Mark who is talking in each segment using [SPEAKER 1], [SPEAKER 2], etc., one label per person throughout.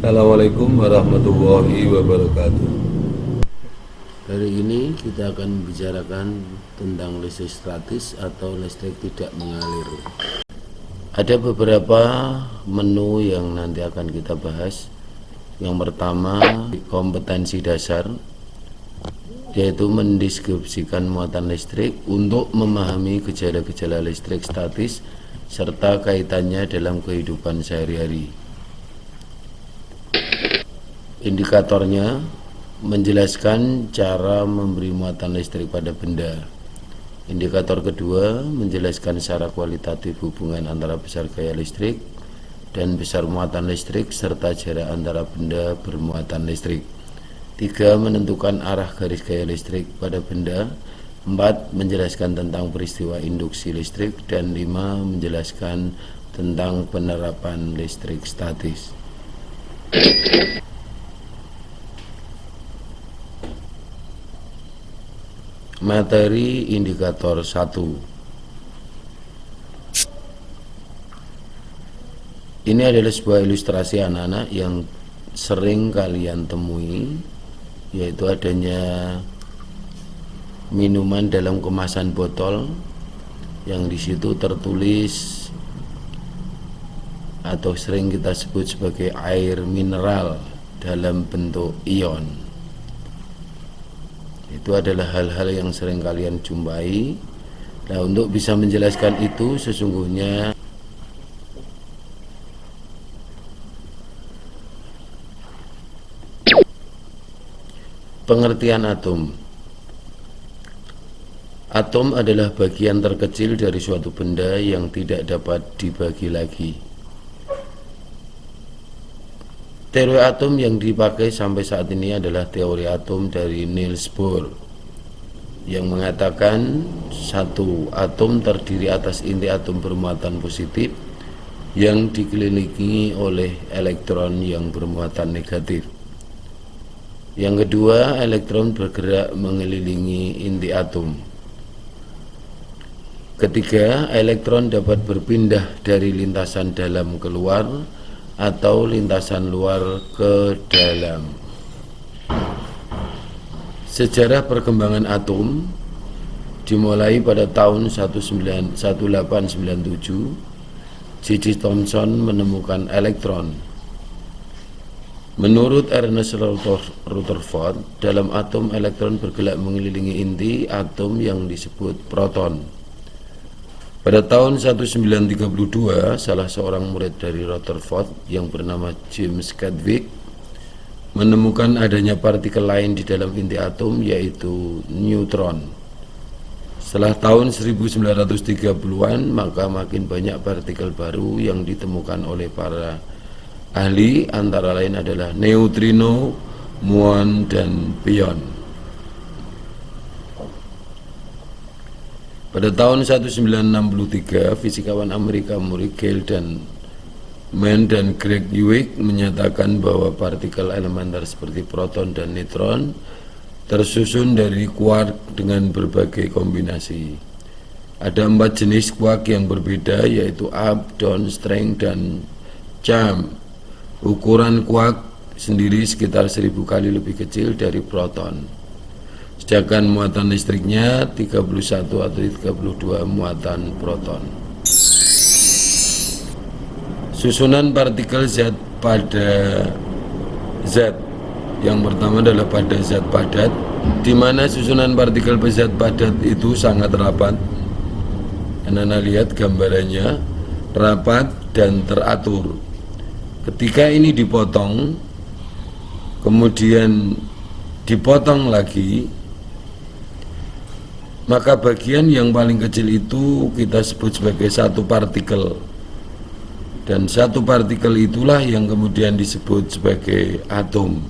[SPEAKER 1] Assalamualaikum warahmatullahi wabarakatuh.
[SPEAKER 2] Hari ini kita akan membicarakan tentang listrik statis atau listrik tidak mengalir. Ada beberapa menu yang nanti akan kita bahas. Yang pertama, kompetensi dasar, yaitu mendeskripsikan muatan listrik untuk memahami gejala-gejala listrik statis serta kaitannya dalam kehidupan sehari-hari. Indikatornya menjelaskan cara memberi muatan listrik pada benda. Indikator kedua menjelaskan secara kualitatif hubungan antara besar gaya listrik dan besar muatan listrik serta jarak antara benda bermuatan listrik. 3. Menentukan arah garis gaya listrik pada benda. 4. Menjelaskan tentang peristiwa induksi listrik. Dan 5. Menjelaskan tentang penerapan listrik statis. Materi indikator 1. Ini adalah sebuah ilustrasi anak-anak yang sering kalian temui, yaitu adanya minuman dalam kemasan botol yang di situ tertulis atau sering kita sebut sebagai air mineral dalam bentuk ion. Itu adalah hal-hal yang sering kalian jumpai. Nah, untuk bisa menjelaskan itu sesungguhnya pengertian atom. Atom adalah bagian terkecil dari suatu benda yang tidak dapat dibagi lagi. Teori atom yang dipakai sampai saat ini adalah teori atom dari Niels Bohr yang mengatakan satu atom terdiri atas inti atom bermuatan positif yang dikelilingi oleh elektron yang bermuatan negatif. Yang kedua, elektron bergerak mengelilingi inti atom. Ketiga, elektron dapat berpindah dari lintasan dalam keluar atau lintasan luar ke dalam. Sejarah perkembangan atom dimulai pada tahun 1897. J.J. Thomson menemukan elektron. Menurut Ernest Rutherford, dalam atom elektron bergerak mengelilingi inti atom yang disebut proton. Pada tahun 1932, salah seorang murid dari Rutherford yang bernama James Chadwick menemukan adanya partikel lain di dalam inti atom, yaitu neutron. Setelah tahun 1930-an, maka makin banyak partikel baru yang ditemukan oleh para ahli, antara lain adalah neutrino, muon, dan pion. Pada tahun 1963, fisikawan Amerika Murray Gale dan Mann dan Greg Wick menyatakan bahwa partikel elementer seperti proton dan neutron tersusun dari quark dengan berbagai kombinasi. Ada 4 jenis quark yang berbeda, yaitu up, down, strength, dan charm. Ukuran quark sendiri sekitar 1000 kali lebih kecil dari proton. Sedangkan muatan listriknya 31 atau 32 muatan proton. Susunan partikel zat pada zat. Yang pertama adalah pada zat padat, di mana susunan partikel zat padat itu sangat rapat. Anda lihat gambarannya, rapat dan teratur. Ketika ini dipotong, kemudian dipotong lagi, maka bagian yang paling kecil itu kita sebut sebagai satu partikel. Dan satu partikel itulah yang kemudian disebut sebagai atom.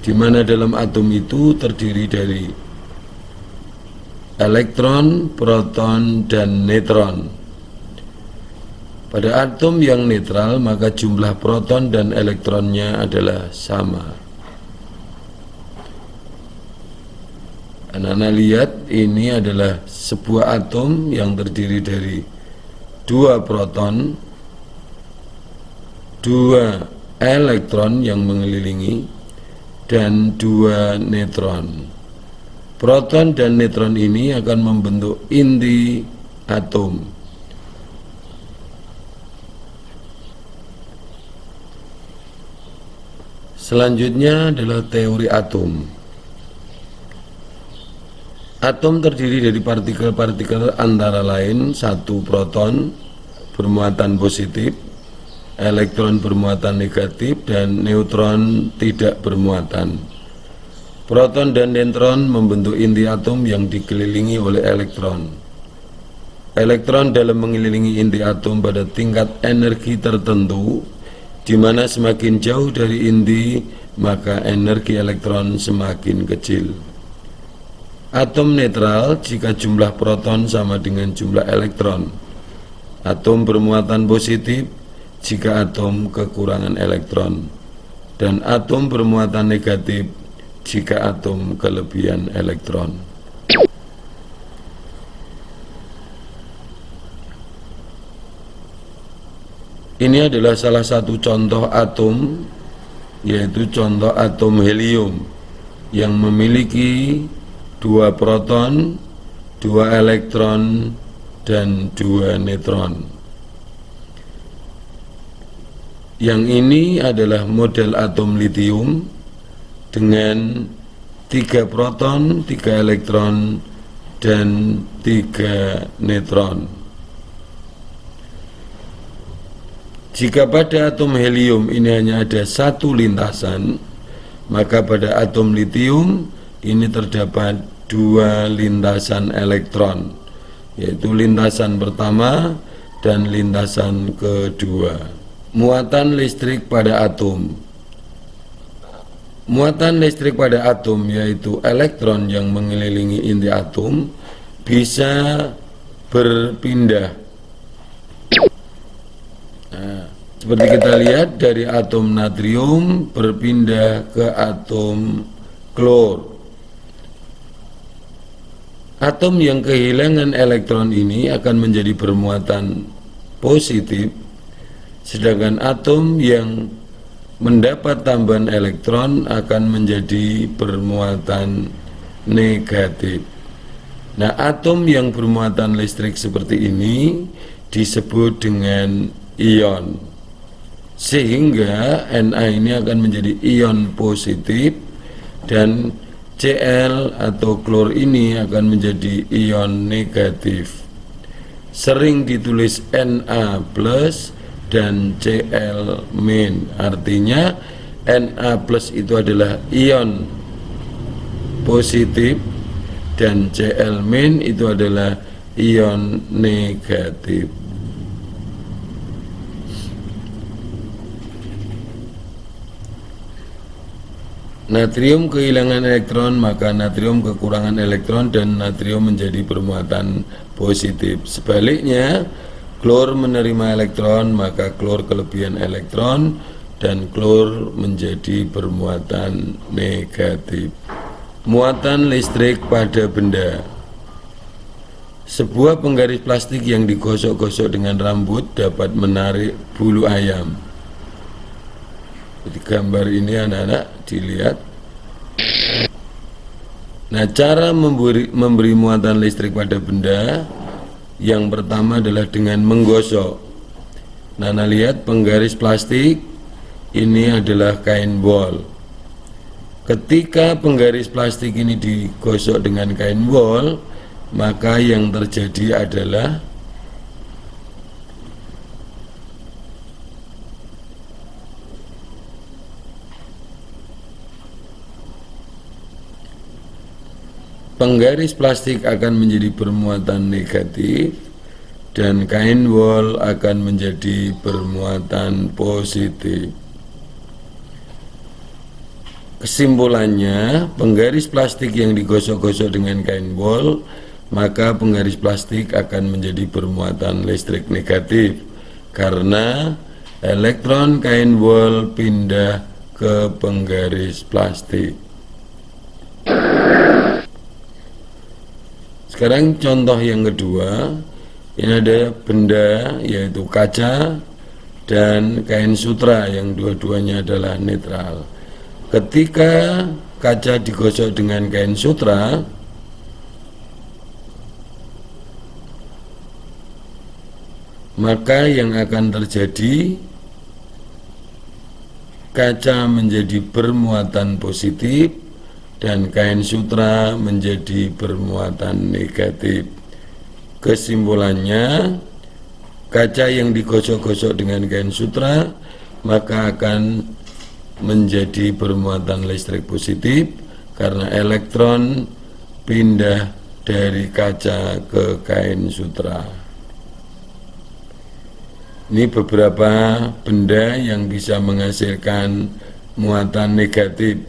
[SPEAKER 2] Di mana dalam atom itu terdiri dari elektron, proton, dan neutron. Pada atom yang netral, maka jumlah proton dan elektronnya adalah sama. Anak-anak lihat, ini adalah sebuah atom yang terdiri dari 2 proton, 2 elektron yang mengelilingi dan 2 neutron. Proton dan neutron ini akan membentuk inti atom. Selanjutnya adalah teori atom. Atom terdiri dari partikel-partikel antara lain satu proton bermuatan positif, elektron bermuatan negatif, dan neutron tidak bermuatan. Proton dan neutron membentuk inti atom yang dikelilingi oleh elektron. Elektron dalam mengelilingi inti atom pada tingkat energi tertentu, di mana semakin jauh dari inti, maka energi elektron semakin kecil. Atom netral jika jumlah proton sama dengan jumlah elektron. Atom bermuatan positif jika atom kekurangan elektron. Dan atom bermuatan negatif jika atom kelebihan elektron. Ini adalah salah satu contoh atom, yaitu contoh atom helium yang memiliki 2 proton, 2 elektron, dan 2 neutron. Yang ini adalah model atom litium dengan 3 proton, 3 elektron, dan 3 neutron. Jika pada atom helium ini hanya ada 1 lintasan, maka pada atom litium ini terdapat 2 lintasan elektron, yaitu lintasan pertama dan lintasan kedua. Muatan listrik pada atom. Muatan listrik pada atom, yaitu elektron yang mengelilingi inti atom, bisa berpindah. Nah, seperti kita lihat dari atom natrium berpindah ke atom klor. Atom yang kehilangan elektron ini akan menjadi bermuatan positif, sedangkan atom yang mendapat tambahan elektron akan menjadi bermuatan negatif. Nah, atom yang bermuatan listrik seperti ini disebut dengan ion, sehingga Na ini akan menjadi ion positif dan Cl atau klor ini akan menjadi ion negatif. Sering ditulis Na plus dan Cl min, artinya Na plus itu adalah ion positif dan Cl min itu adalah ion negatif. Natrium kehilangan elektron, maka natrium kekurangan elektron dan natrium menjadi bermuatan positif. Sebaliknya, klor menerima elektron, maka klor kelebihan elektron dan klor menjadi bermuatan negatif. Muatan listrik pada benda. Sebuah penggaris plastik yang digosok-gosok dengan rambut dapat menarik bulu ayam. Di gambar ini anak-anak dilihat. Nah, cara memberi muatan listrik pada benda yang pertama adalah dengan menggosok. Nah, lihat penggaris plastik ini adalah kain wol. Ketika penggaris plastik ini digosok dengan kain wol, maka yang terjadi adalah penggaris plastik akan menjadi bermuatan negatif dan kain wol akan menjadi bermuatan positif. Kesimpulannya, penggaris plastik yang digosok-gosok dengan kain wol, maka penggaris plastik akan menjadi bermuatan listrik negatif karena elektron kain wol pindah ke penggaris plastik. Sekarang contoh yang kedua, ini ada benda yaitu kaca dan kain sutra yang dua-duanya adalah netral. Ketika kaca digosok dengan kain sutra, maka yang akan terjadi, kaca menjadi bermuatan positif dan kain sutra menjadi bermuatan negatif. Kesimpulannya, kaca yang digosok-gosok dengan kain sutra maka akan menjadi bermuatan listrik positif karena elektron pindah dari kaca ke kain sutra. Ini beberapa benda yang bisa menghasilkan muatan negatif.